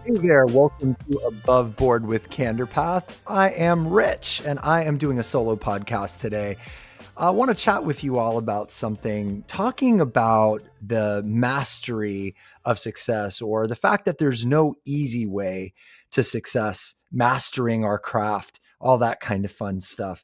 Hey there, welcome to Above Board with Candor Path. I am Rich and I am doing a solo podcast today. I want to chat with you all about something, talking about the mastery of success or the fact that there's no easy way to success, mastering our craft, all that kind of fun stuff.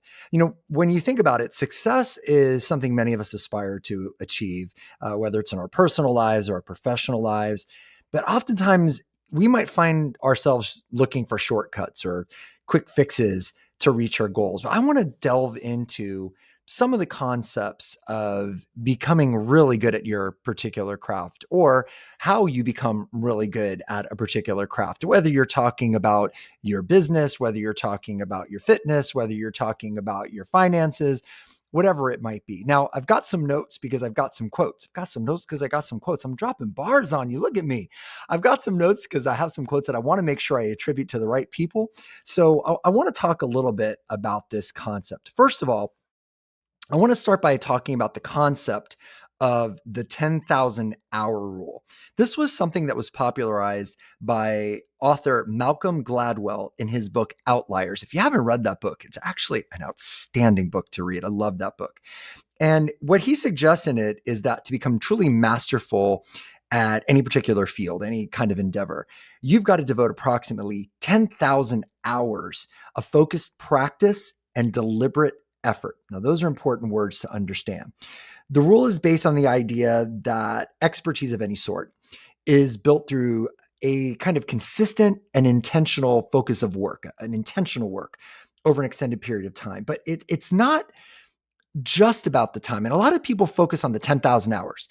When you think about it, success is something many of us aspire to achieve, whether it's in our personal lives or our professional lives. But oftentimes we might find ourselves looking for shortcuts or quick fixes to reach our goals. But I want to delve into some of the concepts of becoming really good at your particular craft or how you become really good at a particular craft, whether you're talking about your business, whether you're talking about your fitness, whether you're talking about your finances, whatever it might be. Now, I've got some notes because I've got some quotes. I've got some notes because I got some quotes. I'm dropping bars on you. Look at me. I've got some notes because I have some quotes that I want to make sure I attribute to the right people. So I want to talk a little bit about this concept. First of all, I want to start by talking about the concept of the 10,000 hour rule. This was something that was popularized by author Malcolm Gladwell in his book Outliers. If you haven't read that book, it's actually an outstanding book to read. I love that book. And what he suggests in it is that to become truly masterful at any particular field, any kind of endeavor, you've got to devote approximately 10,000 hours of focused practice and deliberate effort. Now, those are important words to understand. The rule is based on the idea that expertise of any sort is built through a kind of consistent and intentional focus of work, an intentional work over an extended period of time. But it's not just about the time. And a lot of people focus on the 10,000 hours.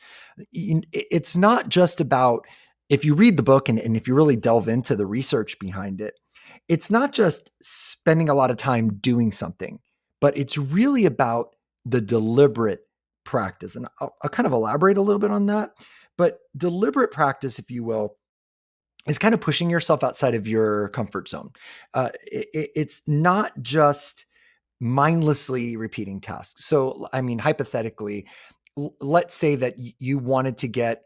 It's not just about, if you read the book and if you really delve into the research behind it, it's not just spending a lot of time doing something, but it's really about the deliberate practice. And I'll kind of elaborate a little bit on that. But deliberate practice, if you will, is kind of pushing yourself outside of your comfort zone. It's not just mindlessly repeating tasks. So, I mean, hypothetically, let's say that you wanted to get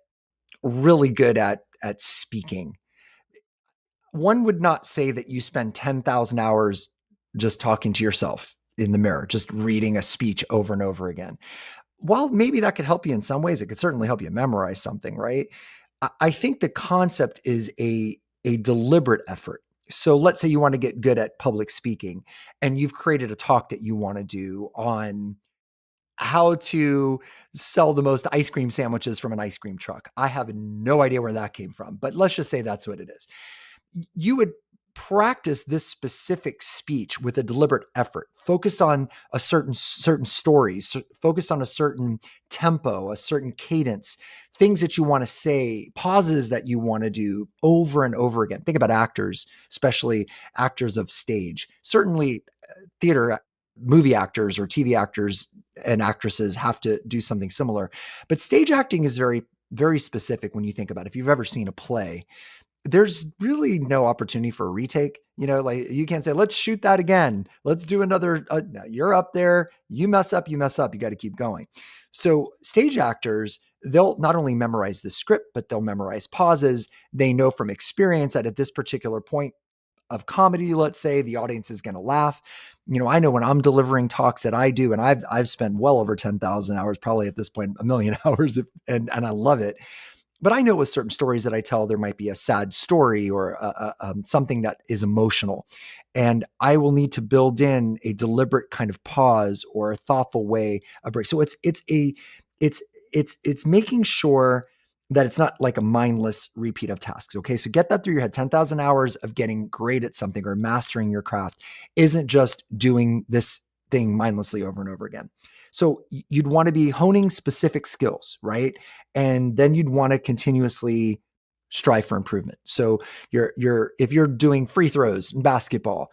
really good at speaking. One would not say that you spend 10,000 hours just talking to yourself in the mirror, just reading a speech over and over again. While maybe that could help you in some ways, it could certainly help you memorize something, right? I think the concept is a deliberate effort. So let's say you want to get good at public speaking and you've created a talk that you want to do on how to sell the most ice cream sandwiches from an ice cream truck. I have no idea where that came from, but let's just say that's what it is. You would practice this specific speech with a deliberate effort, focused on a certain stories, focused on a certain tempo, a certain cadence, things that you want to say, pauses that you want to do over and over again. Think about actors, especially actors of stage. Certainly theater, movie actors or TV actors and actresses have to do something similar. But stage acting is very, very specific when you think about it. If you've ever seen a play, there's really no opportunity for a retake. Like you can't say, let's shoot that again. Let's do another. No, you're up there. You mess up, you mess up. You got to keep going. So stage actors, they'll not only memorize the script, but they'll memorize pauses. They know from experience that at this particular point of comedy, let's say, the audience is going to laugh. I know when I'm delivering talks that I do, and I've spent well over 10,000 hours, probably at this point, a million hours, and I love it. But I know with certain stories that I tell, there might be a sad story or something that is emotional. And I will need to build in a deliberate kind of pause or a thoughtful way of break. So it's making sure that it's not like a mindless repeat of tasks. Okay. So get that through your head. 10,000 hours of getting great at something or mastering your craft isn't just doing this thing mindlessly over and over again. So you'd want to be honing specific skills, right? And then you'd want to continuously strive for improvement. So if you're doing free throws in basketball,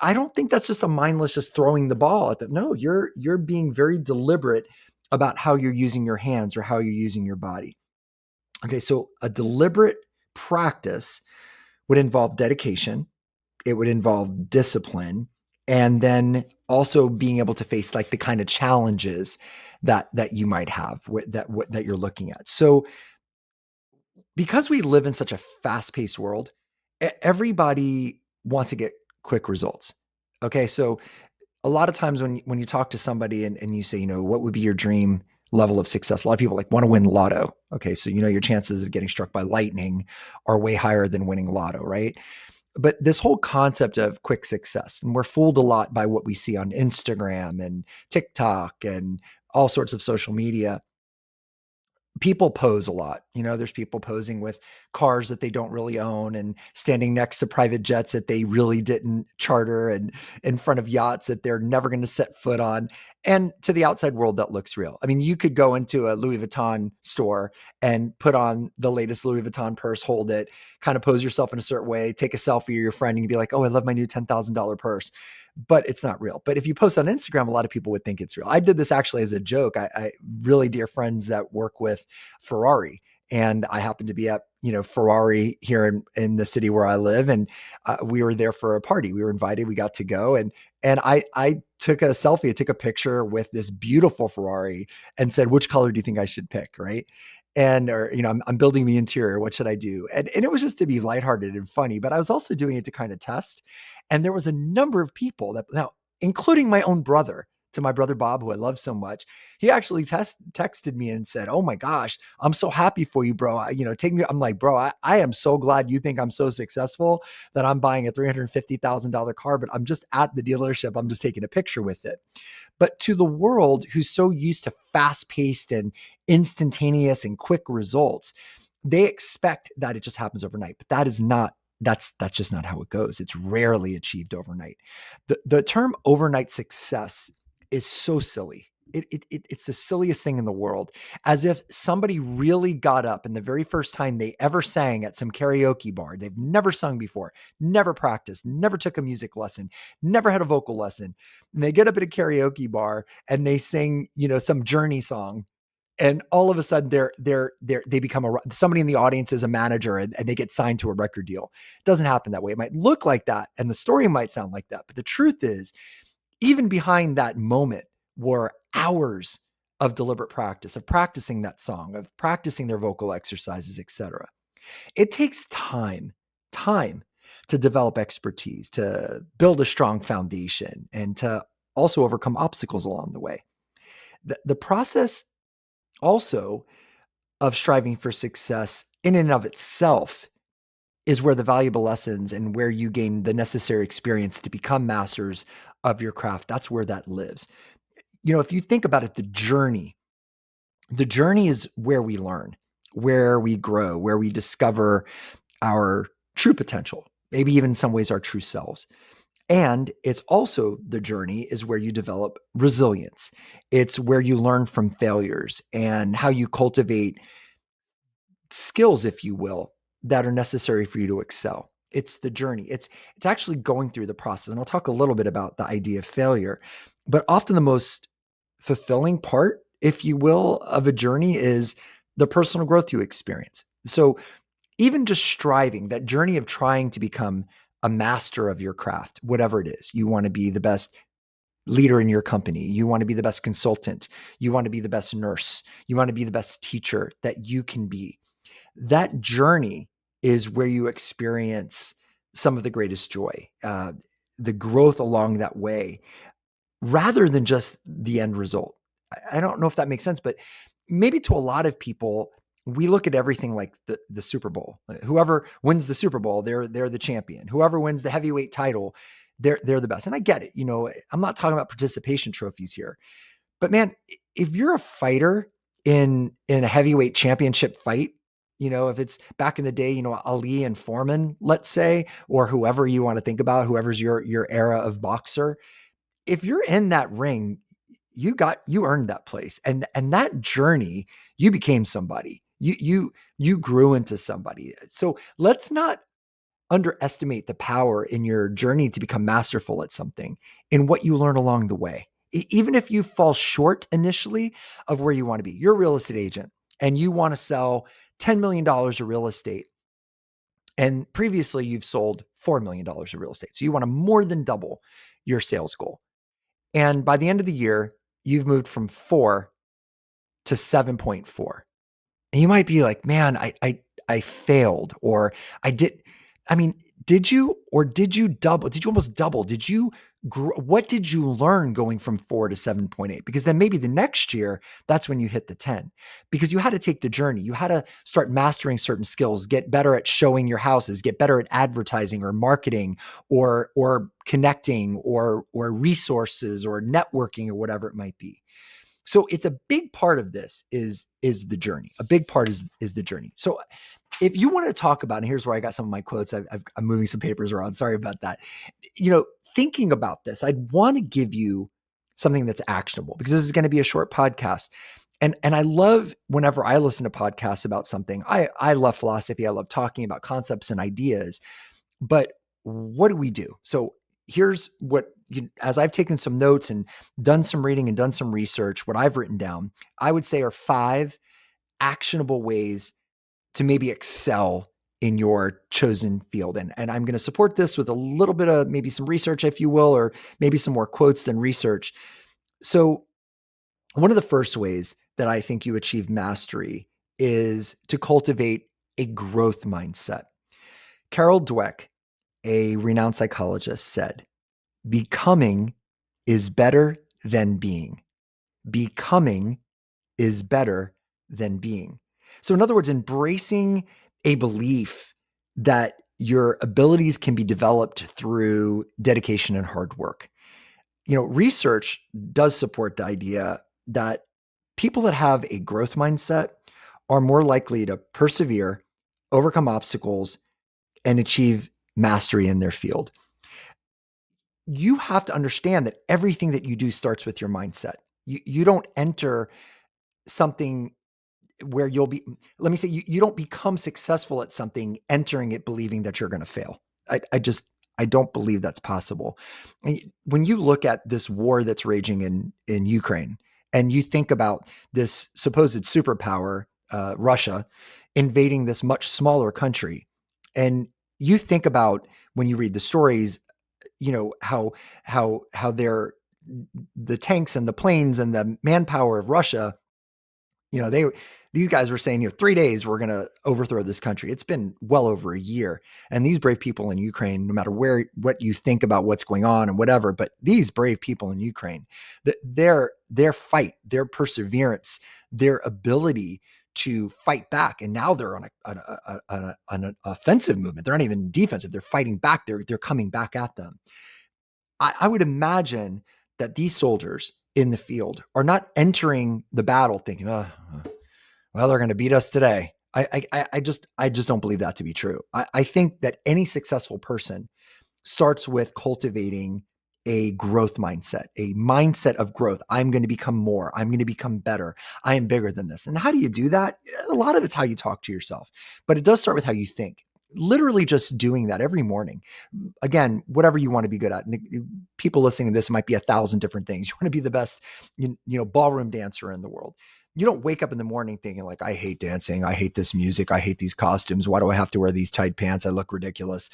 I don't think that's just a mindless just throwing the ball at them. No, you're being very deliberate about how you're using your hands or how you're using your body. Okay, so a deliberate practice would involve dedication, it would involve discipline, and then also being able to face like the kind of challenges that you might have that you're looking at. So because we live in such a fast-paced world, Everybody wants to get quick results. Okay, so a lot of times when you talk to somebody and you say, what would be your dream level of success? A lot of people like want to win lotto. Okay, so your chances of getting struck by lightning are way higher than winning lotto, right? But this whole concept of quick success, and we're fooled a lot by what we see on Instagram and TikTok and all sorts of social media. People pose a lot. There's people posing with cars that they don't really own and standing next to private jets that they really didn't charter and in front of yachts that they're never going to set foot on. And to the outside world, that looks real. I mean, you could go into a Louis Vuitton store and put on the latest Louis Vuitton purse, hold it, kind of pose yourself in a certain way, take a selfie of your friend, and you'd be like, oh, I love my new $10,000 purse. But it's not real. But if you post on Instagram, a lot of people would think it's real. I did this actually as a joke. I really dear friends that work with Ferrari, and I happened to be at Ferrari here in the city where I live, and we were there for a party. We were invited. We got to go, and I took a selfie. I took a picture with this beautiful Ferrari and said, "Which color do you think I should pick?" Right. And, or, I'm building the interior. What should I do? And it was just to be lighthearted and funny, but I was also doing it to kind of test. And there was a number of people that now, including my own brother, to my brother Bob, who I love so much, he actually texted me and said, "Oh my gosh, I'm so happy for you, bro. Take me." I'm like, "Bro, I am so glad you think I'm so successful that I'm buying a $350,000 car, but I'm just at the dealership. I'm just taking a picture with it." But to the world who's so used to fast paced and instantaneous and quick results, they expect that it just happens overnight. But that's just not how it goes. It's rarely achieved overnight. The term overnight success is so silly. It's the silliest thing in the world, as if somebody really got up and the very first time they ever sang at some karaoke bar, they've never sung before, never practiced, never took a music lesson, never had a vocal lesson. And they get up at a karaoke bar and they sing, some Journey song. And all of a sudden they become somebody in the audience is a manager and they get signed to a record deal. It doesn't happen that way. It might look like that and the story might sound like that. But the truth is, even behind that moment were hours of deliberate practice, of practicing that song, of practicing their vocal exercises, etc. It takes time to develop expertise, to build a strong foundation, and to also overcome obstacles along the way. The process also of striving for success in and of itself is where the valuable lessons and where you gain the necessary experience to become masters of your craft. That's where that lives. If you think about it, the journey is where we learn, where we grow, where we discover our true potential, maybe even in some ways our true selves. And it's also the journey is where you develop resilience. It's where you learn from failures and how you cultivate skills, if you will, that are necessary for you to excel. It's the journey. It's actually going through the process. And I'll talk a little bit about the idea of failure, but often the most fulfilling part, if you will, of a journey is the personal growth you experience. So even just striving, that journey of trying to become a master of your craft, whatever it is, you want to be the best leader in your company. You want to be the best consultant. You want to be the best nurse. You want to be the best teacher that you can be. That journey is where you experience some of the greatest joy, the growth along that way, rather than just the end result. I don't know if that makes sense, but maybe to a lot of people, we look at everything like the Super Bowl. Whoever wins the Super Bowl, they're the champion. Whoever wins the heavyweight title, they're the best. And I get it. I'm not talking about participation trophies here, but man, if you're a fighter in a heavyweight championship fight, if it's back in the day, Ali and Foreman, let's say, or whoever you want to think about, whoever's your era of boxer, if you're in that ring, you earned that place. And that journey, you became somebody. You grew into somebody. So let's not underestimate the power in your journey to become masterful at something in what you learn along the way. Even if you fall short initially of where you want to be, you're a real estate agent and you want to sell $10 million of real estate. And previously you've sold $4 million of real estate. So you want to more than double your sales goal. And by the end of the year, you've moved from 4 to 7.4. And you might be like, man, I failed, or I did. I mean, Did you, or did you double? Did you almost double? Did you what did you learn going from 4 to 7.8? Because then maybe the next year, that's when you hit the 10. Because you had to take the journey. You had to start mastering certain skills, get better at showing your houses, get better at advertising or marketing or connecting or resources or networking or whatever it might be. So it's a big part of this is the journey. A big part is the journey. So if you want to talk about, and here's where I got some of my quotes. I'm moving some papers around. Sorry about that. You know, thinking about this, I'd want to give you something that's actionable because this is going to be a short podcast. And I love whenever I listen to podcasts about something. I love philosophy. I love talking about concepts and ideas. But what do we do? So here's what, as I've taken some notes and done some reading and done some research, what I've written down, I would say are 5 actionable ways to maybe excel in your chosen field. And I'm going to support this with a little bit of maybe some research, if you will, or maybe some more quotes than research. So one of the first ways that I think you achieve mastery is to cultivate a growth mindset. Carol Dweck, a renowned psychologist, said, becoming is better than being. Becoming is better than being. So, in other words, embracing a belief that your abilities can be developed through dedication and hard work. Research does support the idea that people that have a growth mindset are more likely to persevere, overcome obstacles, and achieve mastery in their field. You have to understand that everything that you do starts with your mindset. You don't enter something where you'll be, let me say, you don't become successful at something entering it believing that you're going to fail. I don't believe that's possible. And when you look at this war that's raging in Ukraine, and you think about this supposed superpower, Russia, invading this much smaller country, and you think about when you read the stories, how they're the tanks and the planes and the manpower of Russia, these guys were saying, 3 days, we're going to overthrow this country. It's been well over a year. And these brave people in Ukraine, no matter what you think about what's going on and whatever, but these brave people in Ukraine, their fight, their perseverance, their ability to fight back. And now they're on an offensive movement. They're not even defensive. They're fighting back. They're coming back at them. I would imagine that these soldiers in the field are not entering the battle thinking, well, they're going to beat us today. I just don't believe that to be true. I think that any successful person starts with cultivating a growth mindset, a mindset of growth. I'm going to become more. I'm going to become better. I am bigger than this. And how do you do that? A lot of it's how you talk to yourself, but it does start with how you think. Literally just doing that every morning. Again, whatever you want to be good at. People listening to this might be 1,000 different things. You want to be the best, ballroom dancer in the world. You don't wake up in the morning thinking like, I hate dancing. I hate this music. I hate these costumes. Why do I have to wear these tight pants? I look ridiculous,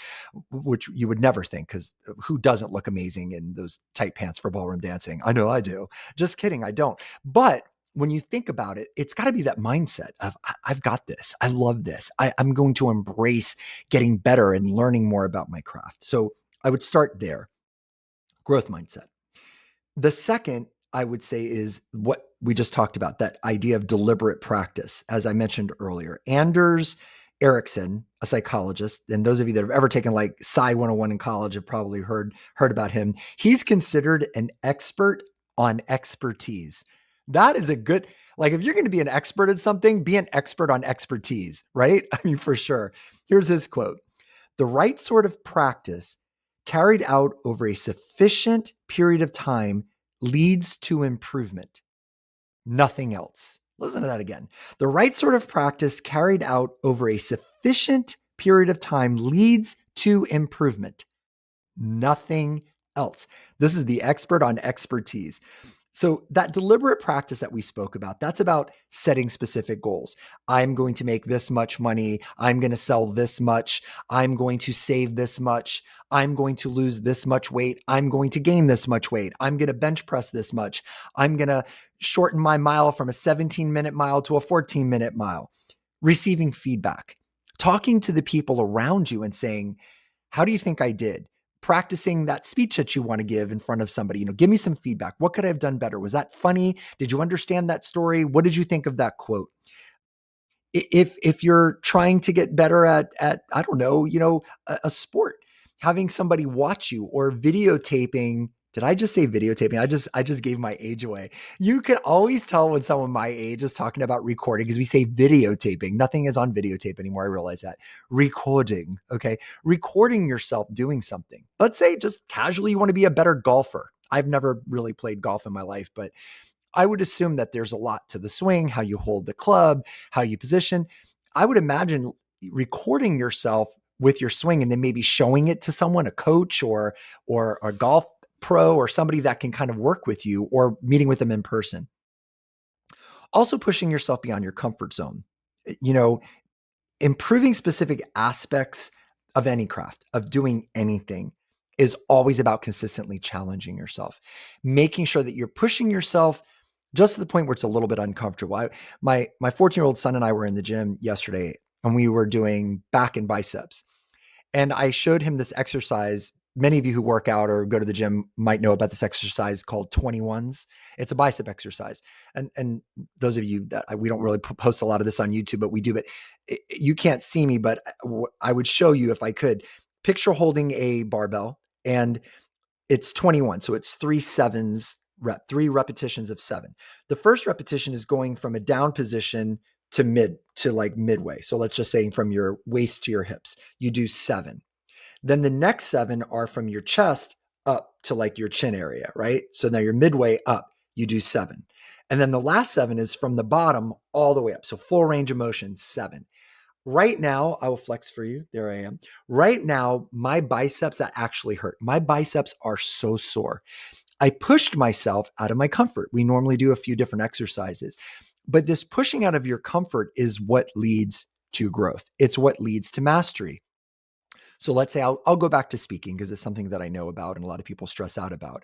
which you would never think, because who doesn't look amazing in those tight pants for ballroom dancing? I know I do. Just kidding. I don't. But when you think about it, it's got to be that mindset of, I've got this. I love this. I'm going to embrace getting better and learning more about my craft. So I would start there. Growth mindset. The second, I would say, is what we just talked about, that idea of deliberate practice. As I mentioned earlier, Anders Ericsson, a psychologist, and those of you that have ever taken like Sci 101 in college have probably heard about him. He's considered an expert on expertise. That is a good, like, if you're going to be an expert at something, be an expert on expertise, right? I mean, for sure. Here's his quote: "The right sort of practice carried out over a sufficient period of time leads to improvement. Nothing else." Listen to that again. "The right sort of practice carried out over a sufficient period of time leads to improvement. Nothing else." This is the expert on expertise. So that deliberate practice that we spoke about, that's about setting specific goals. I'm going to make this much money. I'm going to sell this much. I'm going to save this much. I'm going to lose this much weight. I'm going to gain this much weight. I'm going to bench press this much. I'm going to shorten my mile from a 17-minute mile to a 14-minute mile. Receiving feedback, talking to the people around you and saying, How do you think I did? Practicing that speech that you want to give in front of somebody, give me some feedback. What could I have done better? Was that funny? Did you understand that story? What did you think of that quote? If you're trying to get better at I don't know, a sport, having somebody watch you or videotaping. Did I just say videotaping? I just gave my age away. You can always tell when someone my age is talking about recording because we say videotaping. Nothing is on videotape anymore. I realize that. Recording, okay? Recording yourself doing something. Let's say just casually you want to be a better golfer. I've never really played golf in my life, but I would assume that there's a lot to the swing, how you hold the club, how you position. I would imagine recording yourself with your swing and then maybe showing it to someone, a coach or a golf pro or somebody that can kind of work with you or meeting with them in person. Also pushing yourself beyond your comfort zone. You know, Improving specific aspects of any craft, of doing anything, is always about consistently challenging yourself, making sure that you're pushing yourself just to the point where it's a little bit uncomfortable. My 14-year-old son and I were in the gym yesterday and we were doing back and biceps. And I showed him this exercise. Many of you who work out or go to the gym might know about this exercise called 21s. It's a bicep exercise. And those of you that we don't really post a lot of this on YouTube, but we do. But you can't see me, but I would show you if I could. Picture holding a barbell and it's 21. So it's 3 sevens rep, 3 repetitions of 7. The first repetition is going from a down position to like midway. So let's just say from your waist to your hips, you do 7. Then the next 7 are from your chest up to like your chin area, right? So now you're midway up, you do 7. And then the last 7 is from the bottom all the way up. So full range of motion, 7. Right now, I will flex for you. There I am. Right now, my biceps that actually hurt. My biceps are so sore. I pushed myself out of my comfort. We normally do a few different exercises, but this pushing out of your comfort is what leads to growth. It's what leads to mastery. So let's say I'll go back to speaking because it's something that I know about and a lot of people stress out about.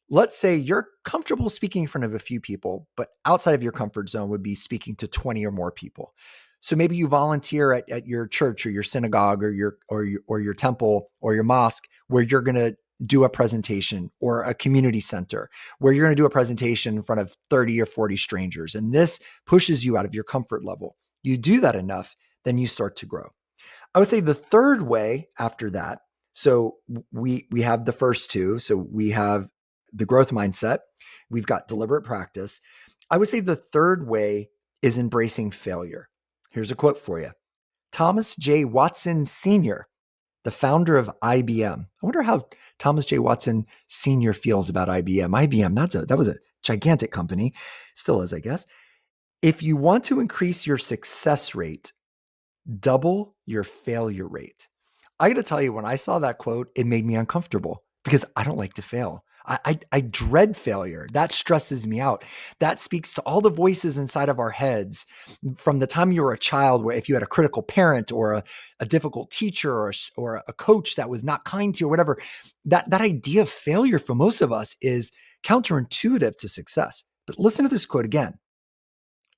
Let's say you're comfortable speaking in front of a few people, but outside of your comfort zone would be speaking to 20 or more people. So maybe you volunteer at your church or your synagogue or your temple or your mosque where you're going to do a presentation, or a community center where you're going to do a presentation in front of 30 or 40 strangers. And this pushes you out of your comfort level. You do that enough, then you start to grow. I would say the third way after that. So we have the first two. So we have the growth mindset. We've got deliberate practice. I would say the third way is embracing failure. Here's a quote for you. Thomas J. Watson Sr., the founder of IBM. I wonder how Thomas J. Watson Sr. feels about IBM. IBM, that was a gigantic company. Still is, I guess. If you want to increase your success rate, double your failure rate. I got to tell you, when I saw that quote, it made me uncomfortable because I don't like to fail. I dread failure. That stresses me out. That speaks to all the voices inside of our heads from the time you were a child, where if you had a critical parent or a difficult teacher or a coach that was not kind to you or whatever, that idea of failure for most of us is counterintuitive to success. But listen to this quote again.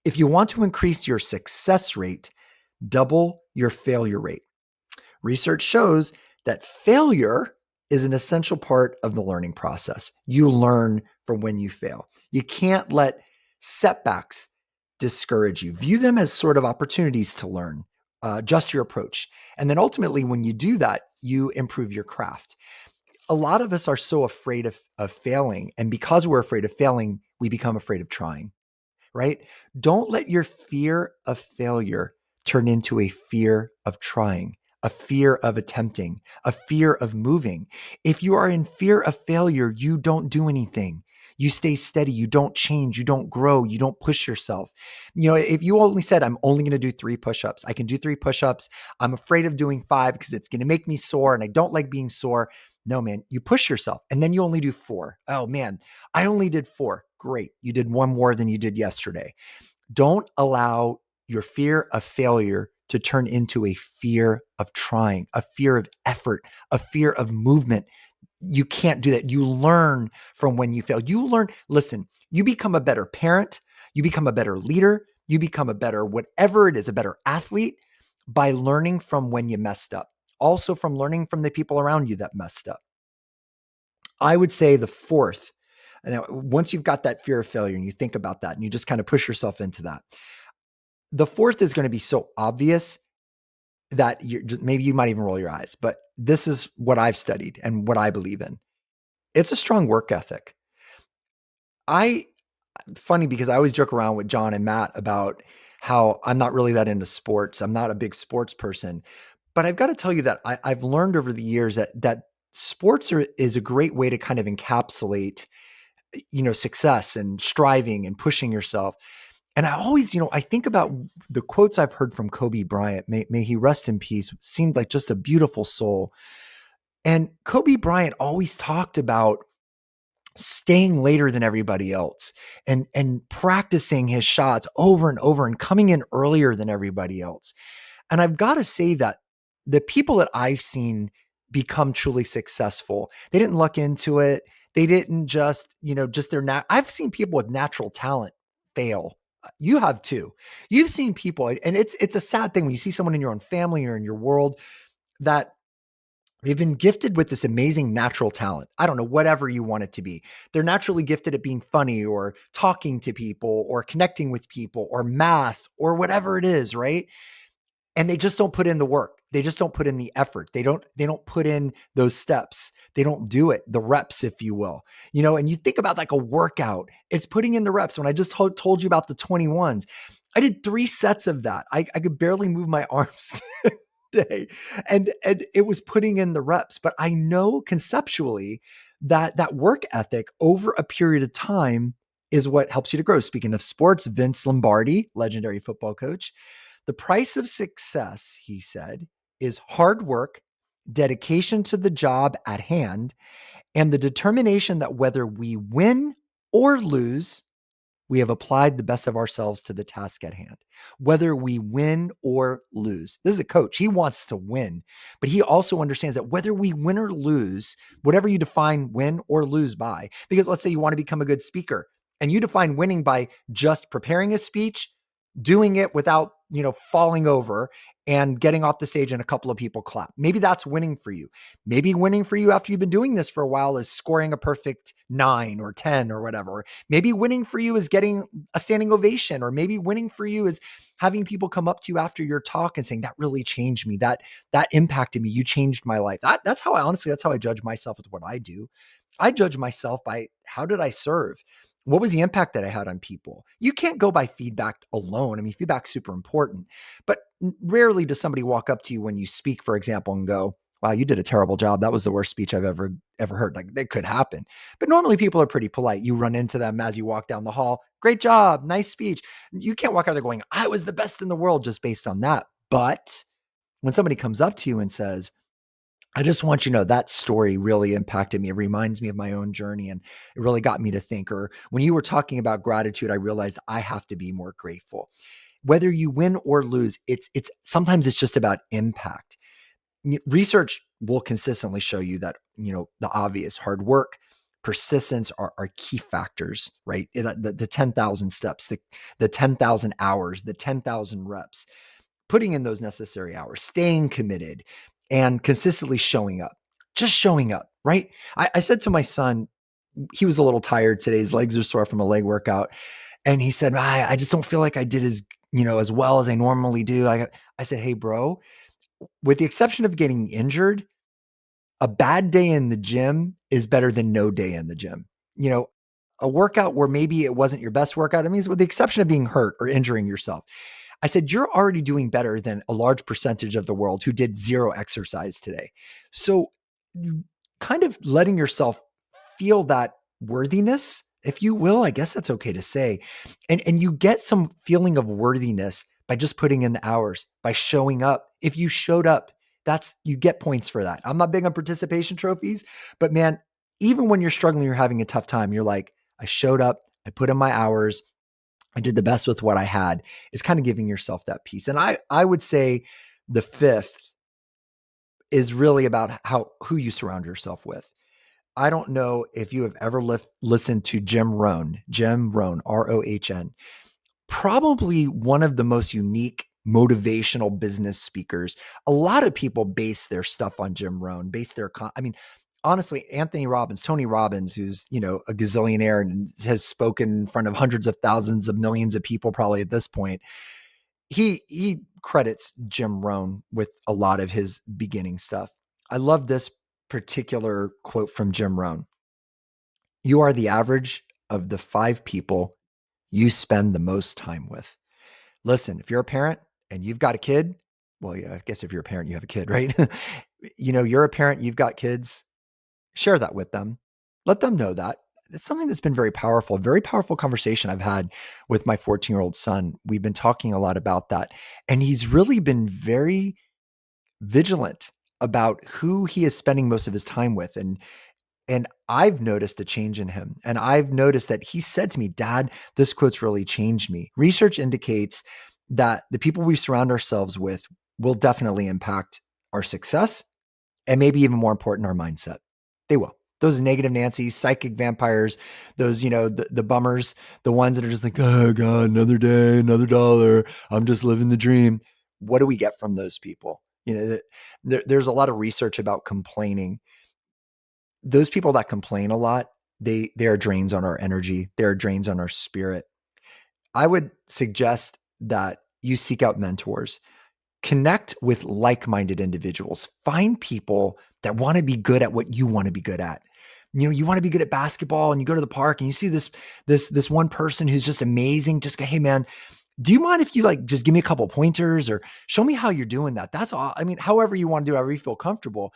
If you want to increase your success rate, double your failure rate. Research shows that failure is an essential part of the learning process. You learn from when you fail. You can't let setbacks discourage you. View them as sort of opportunities to learn. Adjust your approach. And then ultimately, when you do that, you improve your craft. A lot of us are so afraid of failing. And because we're afraid of failing, we become afraid of trying, right? Don't let your fear of failure turn into a fear of trying, a fear of attempting, a fear of moving. If you are in fear of failure, you don't do anything. You stay steady. You don't change. You don't grow. You don't push yourself. If you only said, I'm only going to do 3 push-ups, I can do 3 push-ups. I'm afraid of doing 5 because it's going to make me sore and I don't like being sore. No, man, you push yourself and then you only do 4. Oh man, I only did 4. Great. You did 1 more than you did yesterday. Don't allow your fear of failure to turn into a fear of trying, a fear of effort, a fear of movement. You can't do that. You learn from when you fail. Listen, you become a better parent. You become a better leader. You become a better, whatever it is, a better athlete by learning from when you messed up. also from learning from the people around you that messed up. I would say the fourth, and once you've got that fear of failure and you think about that and you just kind of push yourself into that, the fourth is going to be so obvious that maybe you might even roll your eyes, but this is what I've studied and what I believe in. It's a strong work ethic. Funny because I always joke around with John and Matt about how I'm not really that into sports. I'm not a big sports person, but I've got to tell you that I've learned over the years that sports is a great way to kind of encapsulate, success and striving and pushing yourself. And I always, I think about the quotes I've heard from Kobe Bryant. May he rest in peace. Seemed like just a beautiful soul. And Kobe Bryant always talked about staying later than everybody else and practicing his shots over and over and coming in earlier than everybody else. And I've got to say that the people that I've seen become truly successful, they didn't luck into it. They didn't just, just I've seen people with natural talent fail. You have too. You've seen people, and it's a sad thing when you see someone in your own family or in your world that they've been gifted with this amazing natural talent. I don't know, whatever you want it to be. They're naturally gifted at being funny or talking to people or connecting with people or math or whatever it is, right? And they just don't put in the work. They just don't put in the effort. They don't put in those steps. They don't do it, the reps, if you will. And you think about like a workout, it's putting in the reps. When I just told you about the 21s, I did 3 sets of that. I could barely move my arms day. And it was putting in the reps. But I know conceptually that work ethic over a period of time is what helps you to grow. Speaking of sports, Vince Lombardi, legendary football coach, the price of success, he said, is hard work, dedication to the job at hand, and the determination that whether we win or lose, we have applied the best of ourselves to the task at hand, whether we win or lose. This is a coach. He wants to win, but he also understands that whether we win or lose, whatever you define win or lose by, because let's say you want to become a good speaker and you define winning by just preparing a speech, doing it without, falling over and getting off the stage and a couple of people clap. Maybe that's winning for you. Maybe winning for you after you've been doing this for a while is scoring a perfect 9 or 10 or whatever. Maybe winning for you is getting a standing ovation, or maybe winning for you is having people come up to you after your talk and saying, that really changed me. That impacted me. You changed my life. That's how I judge myself with what I do. I judge myself by how did I serve? What was the impact that I had on people? You can't go by feedback alone. I mean, feedback's super important, but rarely does somebody walk up to you when you speak, for example, and go, wow, you did a terrible job. That was the worst speech I've ever heard. Like, that could happen. But normally people are pretty polite. You run into them as you walk down the hall. Great job. Nice speech. You can't walk out there going, I was the best in the world just based on that. But when somebody comes up to you and says, I just want you to know that story really impacted me. It reminds me of my own journey and it really got me to think. Or when you were talking about gratitude, I realized I have to be more grateful. Whether you win or lose, it's sometimes it's just about impact. Research will consistently show you that, the obvious hard work, persistence are key factors, right? The 10,000 steps, the 10,000 hours, the 10,000 reps, putting in those necessary hours, staying committed and consistently showing up, just showing up, right? I said to my son, he was a little tired today. His legs are sore from a leg workout. And he said, I just don't feel like I did as well as I normally do. I said, hey, bro, with the exception of getting injured, a bad day in the gym is better than no day in the gym. A workout where maybe it wasn't your best workout, I mean, with the exception of being hurt or injuring yourself. I said, you're already doing better than a large percentage of the world who did 0 exercise today. So kind of letting yourself feel that worthiness, if you will, I guess that's okay to say. And you get some feeling of worthiness by just putting in the hours, by showing up. If you showed up, you get points for that. I'm not big on participation trophies, but man, even when you're struggling, you're having a tough time, you're like, I showed up, I put in my hours, I did the best with what I had, is kind of giving yourself that peace. And I would say the fifth is really about who you surround yourself with. I don't know if you have ever listened to Jim Rohn, R-O-H-N, probably one of the most unique motivational business speakers. A lot of people base their stuff on Jim Rohn, I mean, honestly, Tony Robbins, who's, a gazillionaire and has spoken in front of hundreds of thousands of millions of people probably at this point. He credits Jim Rohn with a lot of his beginning stuff. I love this particular quote from Jim Rohn. You are the average of the 5 people you spend the most time with. Listen, if you're a parent and you've got a kid, well, yeah, I guess if you're a parent, you have a kid, right? You're a parent, you've got kids, share that with them. Let them know that. It's something that's been very powerful conversation I've had with my 14-year-old son. We've been talking a lot about that. And he's really been very vigilant about who he is spending most of his time with. And I've noticed a change in him. And I've noticed that he said to me, Dad, this quote's really changed me. Research indicates that the people we surround ourselves with will definitely impact our success and maybe even more important, our mindset. They will. Those negative Nancy's, psychic vampires, those, the bummers, the ones that are just like, oh God, another day, another dollar. I'm just living the dream. What do we get from those people? There's a lot of research about complaining. Those people that complain a lot, they are drains on our energy. They are drains on our spirit. I would suggest that you seek out mentors. Connect with like-minded individuals. Find people that want to be good at what you want to be good at. You want to be good at basketball and you go to the park and you see this one person who's just amazing. Just go, hey man, do you mind if you just give me a couple pointers or show me how you're doing that? That's all. I mean, however you want to do, however you feel comfortable.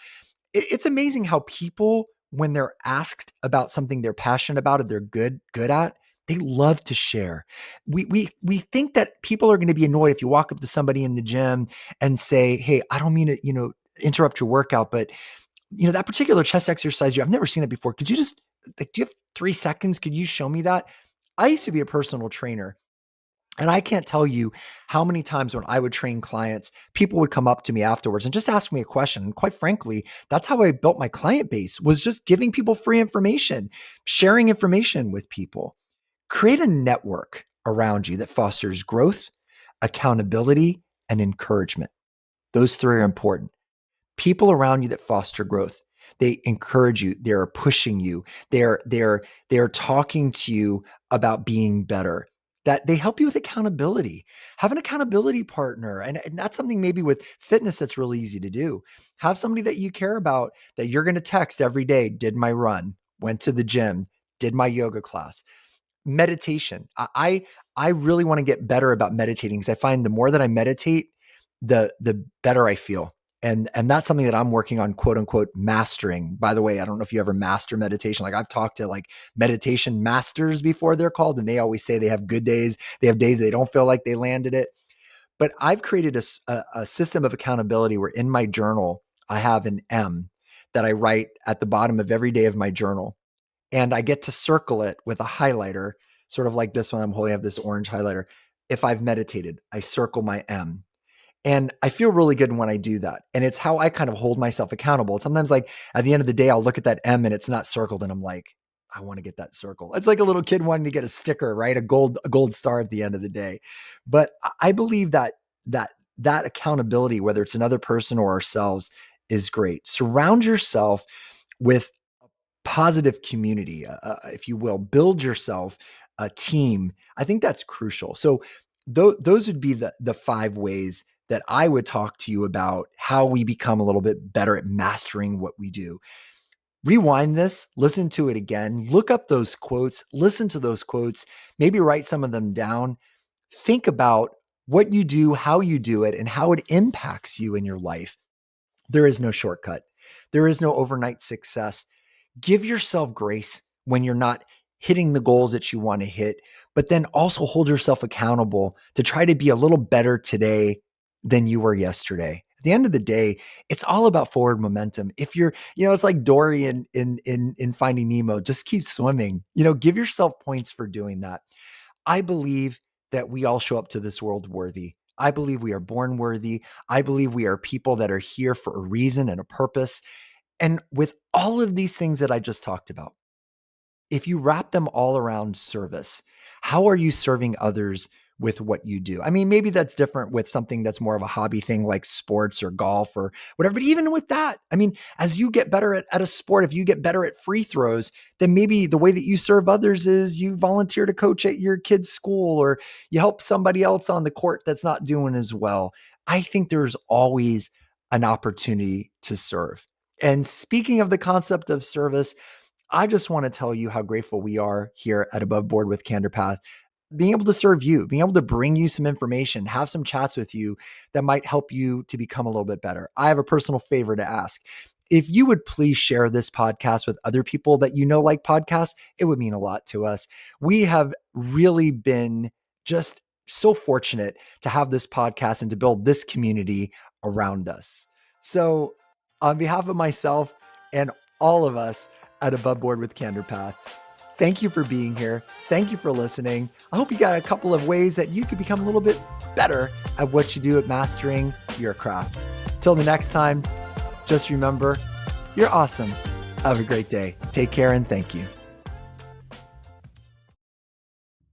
It's amazing how people, when they're asked about something they're passionate about or they're good at, they love to share. We think that people are going to be annoyed if you walk up to somebody in the gym and say, "Hey, I don't mean to, interrupt your workout, but that particular chest exercise, I've never seen it before. Could you just do you have 3 seconds? Could you show me that?" I used to be a personal trainer. And I can't tell you how many times when I would train clients, people would come up to me afterwards and just ask me a question. And quite frankly, that's how I built my client base, was just giving people free information, sharing information with people. Create a network around you that fosters growth, accountability, and encouragement. Those 3 are important. People around you that foster growth. They encourage you. They're pushing you. They're talking to you about being better. That they help you with accountability. Have an accountability partner. And that's something maybe with fitness that's really easy to do. Have somebody that you care about that you're going to text every day. Did my run, went to the gym, did my yoga class. Meditation. I really want to get better about meditating because I find the more that I meditate, the better I feel. And that's something that I'm working on, quote unquote, mastering. By the way, I don't know if you ever master meditation. Like I've talked to meditation masters before, they're called, and they always say they have good days. They have days they don't feel like they landed it. But I've created a system of accountability where in my journal, I have an M that I write at the bottom of every day of my journal. And I get to circle it with a highlighter, sort of like this one I'm holding. I have this orange highlighter. If I've meditated, I circle my M. And I feel really good when I do that. And it's how I kind of hold myself accountable. Sometimes at the end of the day, I'll look at that M and it's not circled. And I'm like, I want to get that circle. It's like a little kid wanting to get a sticker, right? A gold star at the end of the day. But I believe that accountability, whether it's another person or ourselves, is great. Surround yourself with positive community, if you will. Build yourself a team. I think that's crucial. So those would be the 5 ways that I would talk to you about how we become a little bit better at mastering what we do. Rewind this, listen to it again, look up those quotes, listen to those quotes, maybe write some of them down. Think about what you do, how you do it, and how it impacts you in your life. There is no shortcut. There is no overnight success. Give yourself grace when you're not hitting the goals that you want to hit, but then also hold yourself accountable to try to be a little better today than you were yesterday. At the end of the day, it's all about forward momentum. If you're, it's like Dory in Finding Nemo, just keep swimming. Give yourself points for doing that. I believe that we all show up to this world worthy. I believe we are born worthy. I believe we are people that are here for a reason and a purpose. And with all of these things that I just talked about, if you wrap them all around service, how are you serving others with what you do. I mean, maybe that's different with something that's more of a hobby thing like sports or golf or whatever. But even with that, I mean, as you get better at a sport, if you get better at free throws, then maybe the way that you serve others is you volunteer to coach at your kid's school or you help somebody else on the court that's not doing as well. I think there's always an opportunity to serve. And speaking of the concept of service, I just want to tell you how grateful we are here at Above Board with Candor Path, being able to serve you, being able to bring you some information, have some chats with you that might help you to become a little bit better. I have a personal favor to ask. If you would please share this podcast with other people that you know like podcasts, it would mean a lot to us. We have really been just so fortunate to have this podcast and to build this community around us. So, on behalf of myself and all of us at Above Board with Candor Path, thank you for being here. Thank you for listening. I hope you got a couple of ways that you could become a little bit better at what you do at mastering your craft. Till the next time, just remember, you're awesome. Have a great day. Take care and thank you.